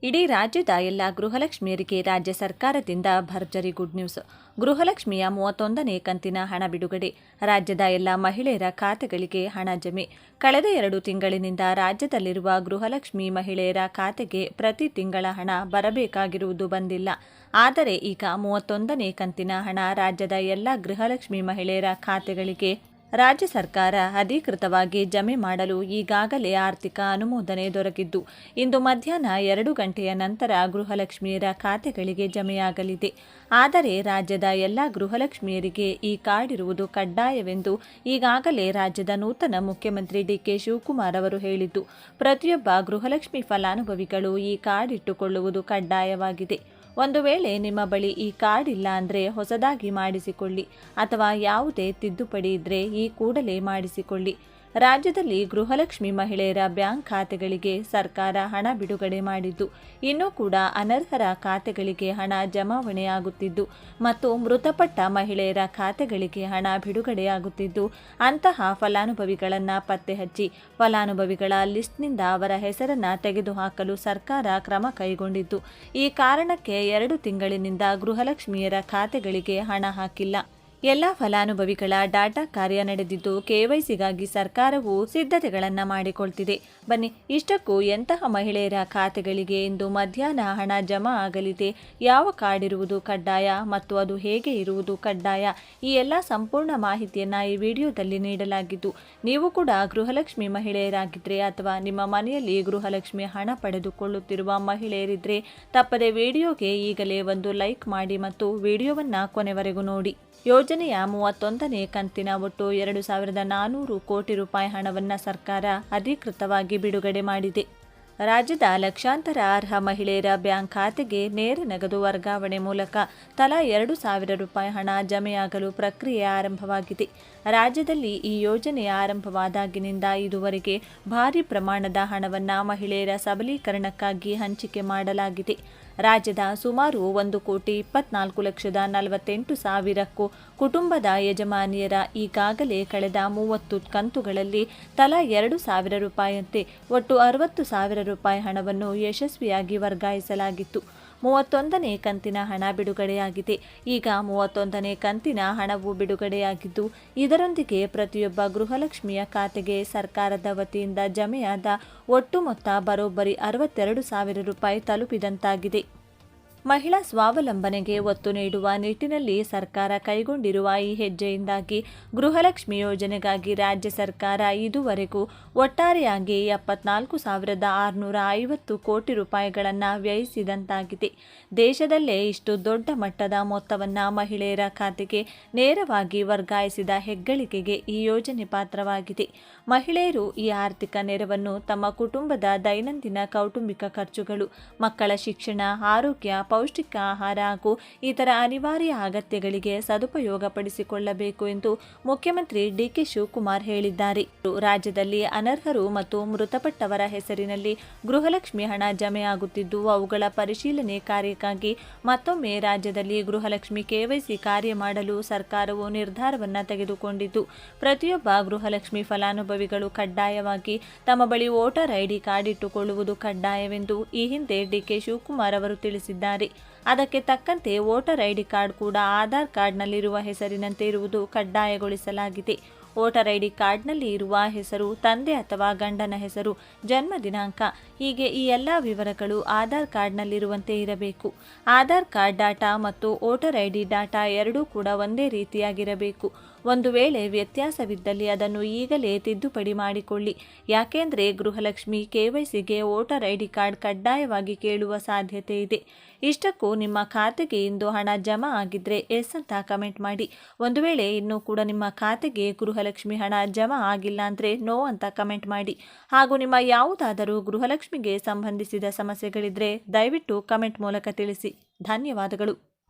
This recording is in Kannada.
ಇಡೀ ರಾಜ್ಯದ ಎಲ್ಲ ಗೃಹಲಕ್ಷ್ಮಿಯರಿಗೆ ರಾಜ್ಯ ಸರ್ಕಾರದಿಂದ ಭರ್ಜರಿ ಗುಡ್ ನ್ಯೂಸ್. ಗೃಹಲಕ್ಷ್ಮಿಯ 31ನೇ ಕಂತಿನ ಹಣ ಬಿಡುಗಡೆ. ರಾಜ್ಯದ ಎಲ್ಲ ಮಹಿಳೆಯರ ಖಾತೆಗಳಿಗೆ ಹಣ ಜಮೆ. ಕಳೆದ 2 ತಿಂಗಳಿನಿಂದ ರಾಜ್ಯದಲ್ಲಿರುವ ಗೃಹಲಕ್ಷ್ಮಿ ಮಹಿಳೆಯರ ಖಾತೆಗೆ ಪ್ರತಿ ತಿಂಗಳ ಹಣ ಬರಬೇಕಾಗಿರುವುದು ಬಂದಿಲ್ಲ. ಆದರೆ ಈಗ 31ನೇ ಕಂತಿನ ಹಣ ರಾಜ್ಯದ ಎಲ್ಲ ಗೃಹಲಕ್ಷ್ಮಿ ಮಹಿಳೆಯರ ಖಾತೆಗಳಿಗೆ ರಾಜ್ಯ ಸರ್ಕಾರ ಅಧಿಕೃತವಾಗಿ ಜಮೆ ಮಾಡಲು ಈಗಾಗಲೇ ಆರ್ಥಿಕ ಅನುಮೋದನೆ ದೊರಕಿದ್ದು, ಇಂದು ಮಧ್ಯಾಹ್ನ 2 ಗಂಟೆಯ ನಂತರ ಗೃಹಲಕ್ಷ್ಮಿಯರ ಖಾತೆಗಳಿಗೆ ಜಮೆಯಾಗಲಿದೆ. ಆದರೆ ರಾಜ್ಯದ ಎಲ್ಲ ಗೃಹಲಕ್ಷ್ಮಿಯರಿಗೆ ಈ ಕಾರ್ಡ್ ಇರುವುದು ಕಡ್ಡಾಯವೆಂದು ಈಗಾಗಲೇ ರಾಜ್ಯದ ನೂತನ ಮುಖ್ಯಮಂತ್ರಿ ಡಿ.ಕೆ. ಶಿವಕುಮಾರ್ ಅವರು ಹೇಳಿದ್ದು, ಪ್ರತಿಯೊಬ್ಬ ಗೃಹಲಕ್ಷ್ಮಿ ಫಲಾನುಭವಿಗಳು ಈ ಕಾರ್ಡ್ ಇಟ್ಟುಕೊಳ್ಳುವುದು ಕಡ್ಡಾಯವಾಗಿದೆ. ಒಂದು ವೇಳೆ ನಿಮ್ಮ ಬಳಿ ಈ ಕಾರ್ಡ್ ಇಲ್ಲ ಅಂದರೆ ಹೊಸದಾಗಿ ಮಾಡಿಸಿಕೊಳ್ಳಿ ಅಥವಾ ಯಾವುದೇ ತಿದ್ದುಪಡಿ ಇದ್ದರೆ ಈ ಕೂಡಲೇ ಮಾಡಿಸಿಕೊಳ್ಳಿ. ರಾಜ್ಯದಲ್ಲಿ ಗೃಹಲಕ್ಷ್ಮಿ ಮಹಿಳೆಯರ ಬ್ಯಾಂಕ್ ಖಾತೆಗಳಿಗೆ ಸರ್ಕಾರ ಹಣ ಬಿಡುಗಡೆ ಮಾಡಿದ್ದು, ಇನ್ನೂ ಕೂಡ ಅನರ್ಹರ ಖಾತೆಗಳಿಗೆ ಹಣ ಜಮಾವಣೆಯಾಗುತ್ತಿದ್ದು ಮತ್ತು ಮೃತಪಟ್ಟ ಮಹಿಳೆಯರ ಖಾತೆಗಳಿಗೆ ಹಣ ಬಿಡುಗಡೆಯಾಗುತ್ತಿದ್ದು, ಅಂತಹ ಫಲಾನುಭವಿಗಳನ್ನು ಪತ್ತೆ ಹಚ್ಚಿ ಫಲಾನುಭವಿಗಳ ಲಿಸ್ಟ್ನಿಂದ ಅವರ ಹೆಸರನ್ನು ತೆಗೆದುಹಾಕಲು ಸರ್ಕಾರ ಕ್ರಮ ಕೈಗೊಂಡಿದ್ದು, ಈ ಕಾರಣಕ್ಕೆ 2 ತಿಂಗಳಿನಿಂದ ಗೃಹಲಕ್ಷ್ಮಿಯರ ಖಾತೆಗಳಿಗೆ ಹಣ ಹಾಕಿಲ್ಲ. ಎಲ್ಲ ಫಲಾನುಭವಿಗಳ ಡಾಟಾ ಕಾರ್ಯ ನಡೆದಿದ್ದು, ಕೆವೈಸಿಗಾಗಿ ಸರ್ಕಾರವು ಸಿದ್ಧತೆಗಳನ್ನು ಮಾಡಿಕೊಳ್ತಿದೆ. ಬನ್ನಿ, ಇಷ್ಟಕ್ಕೂ ಎಂತಹ ಮಹಿಳೆಯರ ಖಾತೆಗಳಿಗೆ ಇಂದು ಮಧ್ಯಾಹ್ನ ಹಣ ಜಮಾ ಆಗಲಿದೆ, ಯಾವ ಕಾರ್ಡ್ ಇರುವುದು ಕಡ್ಡಾಯ ಮತ್ತು ಅದು ಹೇಗೆ ಇರುವುದು ಕಡ್ಡಾಯ, ಈ ಎಲ್ಲ ಸಂಪೂರ್ಣ ಮಾಹಿತಿಯನ್ನು ಈ ವಿಡಿಯೋದಲ್ಲಿ ನೀಡಲಾಗಿದ್ದು, ನೀವು ಕೂಡ ಗೃಹಲಕ್ಷ್ಮಿ ಮಹಿಳೆಯರಾಗಿದ್ದರೆ ಅಥವಾ ನಿಮ್ಮ ಮನೆಯಲ್ಲಿ ಗೃಹಲಕ್ಷ್ಮಿ ಹಣ ಪಡೆದುಕೊಳ್ಳುತ್ತಿರುವ ಮಹಿಳೆಯರಿದ್ದರೆ ತಪ್ಪದೆ ವಿಡಿಯೋಗೆ ಈಗಲೇ ಒಂದು ಲೈಕ್ ಮಾಡಿ ಮತ್ತು ವಿಡಿಯೋವನ್ನು ಕೊನೆವರೆಗೂ ನೋಡಿ. ಯೋಜನೆಯ 31ನೇ ಕಂತಿನ ಒಟ್ಟು 2,400 ಕೋಟಿ ರೂಪಾಯಿ ಹಣವನ್ನು ಸರ್ಕಾರ ಅಧಿಕೃತವಾಗಿ ಬಿಡುಗಡೆ ಮಾಡಿದೆ. ರಾಜ್ಯದ ಲಕ್ಷಾಂತರ ಅರ್ಹ ಮಹಿಳೆಯರ ಬ್ಯಾಂಕ್ ಖಾತೆಗೆ ನೇರ ನಗದು ವರ್ಗಾವಣೆ ಮೂಲಕ ತಲಾ 2,000 ರೂಪಾಯಿ ಹಣ ಜಮೆಯಾಗಲು ಪ್ರಕ್ರಿಯೆ ಆರಂಭವಾಗಿದೆ. ರಾಜ್ಯದಲ್ಲಿ ಈ ಯೋಜನೆ ಆರಂಭವಾದಾಗಿನಿಂದ ಇದುವರೆಗೆ ಭಾರೀ ಪ್ರಮಾಣದ ಹಣವನ್ನು ಮಹಿಳೆಯರ ಸಬಲೀಕರಣಕ್ಕಾಗಿ ಹಂಚಿಕೆ ಮಾಡಲಾಗಿದೆ. ರಾಜ್ಯದ ಸುಮಾರು 1,24,48,000ಕ್ಕೂ ಕುಟುಂಬದ ಯಜಮಾನಿಯರ ಈಗಾಗಲೇ ಕಳೆದ 30 ಕಂತುಗಳಲ್ಲಿ ತಲಾ 2,000 ರೂಪಾಯಿಯಂತೆ ಒಟ್ಟು 60,000 ರೂಪಾಯಿ ಹಣವನ್ನು ಯಶಸ್ವಿಯಾಗಿ ವರ್ಗಾಯಿಸಲಾಗಿತ್ತು. 31ನೇ ಕಂತಿನ ಹಣ ಬಿಡುಗಡೆಯಾಗಿದೆ. ಈಗ 31ನೇ ಕಂತಿನ ಹಣವು ಬಿಡುಗಡೆಯಾಗಿದ್ದು, ಇದರೊಂದಿಗೆ ಪ್ರತಿಯೊಬ್ಬ ಗೃಹಲಕ್ಷ್ಮಿಯ ಖಾತೆಗೆ ಸರ್ಕಾರದ ವತಿಯಿಂದ ಜಮೆಯಾದ ಒಟ್ಟು ಮೊತ್ತ ಬರೋಬ್ಬರಿ 62,000 ರೂಪಾಯಿ ತಲುಪಿದಂತಾಗಿದೆ. ಮಹಿಳಾ ಸ್ವಾವಲಂಬನೆಗೆ ಒತ್ತು ನೀಡುವ ನಿಟ್ಟಿನಲ್ಲಿ ಸರ್ಕಾರ ಕೈಗೊಂಡಿರುವ ಈ ಹೆಜ್ಜೆಯಿಂದಾಗಿ ಗೃಹಲಕ್ಷ್ಮಿ ಯೋಜನೆಗಾಗಿ ರಾಜ್ಯ ಸರ್ಕಾರ ಇದುವರೆಗೂ ಒಟ್ಟಾರೆಯಾಗಿ 74,650 ಕೋಟಿ ರೂಪಾಯಿಗಳನ್ನು ವ್ಯಯಿಸಿದಂತಾಗಿದೆ. ದೇಶದಲ್ಲೇ ಇಷ್ಟು ದೊಡ್ಡ ಮಟ್ಟದ ಮೊತ್ತವನ್ನು ಮಹಿಳೆಯರ ಖಾತೆಗೆ ನೇರವಾಗಿ ವರ್ಗಾಯಿಸಿದ ಹೆಗ್ಗಳಿಕೆಗೆ ಈ ಯೋಜನೆ ಪಾತ್ರವಾಗಿದೆ. ಮಹಿಳೆಯರು ಈ ಆರ್ಥಿಕ ನೆರವನ್ನು ತಮ್ಮ ಕುಟುಂಬದ ದೈನಂದಿನ ಕೌಟುಂಬಿಕ ಖರ್ಚುಗಳು, ಮಕ್ಕಳ ಶಿಕ್ಷಣ, ಆರೋಗ್ಯ, ಪೌಷ್ಟಿಕ ಆಹಾರ ಹಾಗೂ ಇತರ ಅನಿವಾರ್ಯ ಅಗತ್ಯಗಳಿಗೆ ಸದುಪಯೋಗಪಡಿಸಿಕೊಳ್ಳಬೇಕು ಎಂದು ಮುಖ್ಯಮಂತ್ರಿ ಡಿ.ಕೆ. ಶಿವಕುಮಾರ್ ಹೇಳಿದ್ದಾರೆ. ರಾಜ್ಯದಲ್ಲಿ ಅನರ್ಹರು ಮತ್ತು ಮೃತಪಟ್ಟವರ ಹೆಸರಿನಲ್ಲಿ ಗೃಹಲಕ್ಷ್ಮಿ ಹಣ ಜಮೆಯಾಗುತ್ತಿದ್ದು, ಅವುಗಳ ಪರಿಶೀಲನೆ ಕಾರ್ಯಕ್ಕಾಗಿ ಮತ್ತೊಮ್ಮೆ ರಾಜ್ಯದಲ್ಲಿ ಗೃಹಲಕ್ಷ್ಮಿ ಕೆವೈಸಿ ಕಾರ್ಯ ಮಾಡಲು ಸರ್ಕಾರವು ನಿರ್ಧಾರವನ್ನು ತೆಗೆದುಕೊಂಡಿದ್ದು, ಪ್ರತಿಯೊಬ್ಬ ಗೃಹಲಕ್ಷ್ಮಿ ಫಲಾನುಭವಿಗಳು ಕಡ್ಡಾಯವಾಗಿ ತಮ್ಮ ಬಳಿ ವೋಟರ್ ಐಡಿ ಕಾರ್ಡ್ ಇಟ್ಟುಕೊಳ್ಳುವುದು ಕಡ್ಡಾಯವೆಂದು ಈ ಹಿಂದೆ ಡಿ.ಕೆ. ಶಿವಕುಮಾರ್ ಅವರು ತಿಳಿಸಿದ್ದಾರೆ. ಅದಕ್ಕೆ ತಕ್ಕಂತೆ ವೋಟರ್ ಐಡಿ ಕಾರ್ಡ್ ಕೂಡ ಆಧಾರ್ ಕಾರ್ಡ್ನಲ್ಲಿರುವ ಹೆಸರಿನಂತೆ ಇರುವುದು ಕಡ್ಡಾಯಗೊಳಿಸಲಾಗಿದೆ. ವೋಟರ್ ಐಡಿ ಕಾರ್ಡ್ನಲ್ಲಿ ಇರುವ ಹೆಸರು ತಂದೆ ಅಥವಾ ಗಂಡನ ಹೆಸರು, ಜನ್ಮ ದಿನಾಂಕ ಹೀಗೆ ಈ ಎಲ್ಲ ವಿವರಗಳು ಆಧಾರ್ ಕಾರ್ಡ್ನಲ್ಲಿರುವಂತೆ ಇರಬೇಕು. ಆಧಾರ್ ಕಾರ್ಡ್ ಡಾಟಾ ಮತ್ತು ವೋಟರ್ ಐಡಿ ಡಾಟಾ ಎರಡೂ ಕೂಡ ಒಂದೇ ರೀತಿಯಾಗಿರಬೇಕು. ಒಂದು ವೇಳೆ ವ್ಯತ್ಯಾಸವಿದ್ದಲ್ಲಿ ಅದನ್ನು ಈಗಲೇ ತಿದ್ದುಪಡಿ ಮಾಡಿಕೊಳ್ಳಿ. ಯಾಕೆಂದರೆ ಗೃಹಲಕ್ಷ್ಮಿ ಕೆವೈಸಿಗೆ ವೋಟರ್ ಐಡಿ ಕಾರ್ಡ್ ಕಡ್ಡಾಯವಾಗಿ ಕೇಳುವ ಸಾಧ್ಯತೆ ಇದೆ. ಇಷ್ಟಕ್ಕೂ ನಿಮ್ಮ ಖಾತೆಗೆ ಇಂದು ಹಣ ಜಮಾ ಆಗಿದ್ರೆ ಎಸ್ ಅಂತ ಕಮೆಂಟ್ ಮಾಡಿ. ಒಂದು ವೇಳೆ ಇನ್ನೂ ಕೂಡ ನಿಮ್ಮ ಖಾತೆಗೆ ಗೃಹಲಕ್ಷ್ಮಿ ಹಣ ಜಮಾ ಆಗಿಲ್ಲ ಅಂದರೆ ನೋ ಅಂತ ಕಮೆಂಟ್ ಮಾಡಿ. ಹಾಗೂ ನಿಮ್ಮ ಯಾವುದಾದರೂ ಗೃಹಲಕ್ಷ್ಮಿಗೆ ಸಂಬಂಧಿಸಿದ ಸಮಸ್ಯೆಗಳಿದ್ರೆ ದಯವಿಟ್ಟು ಕಮೆಂಟ್ ಮೂಲಕ ತಿಳಿಸಿ. ಧನ್ಯವಾದಗಳು.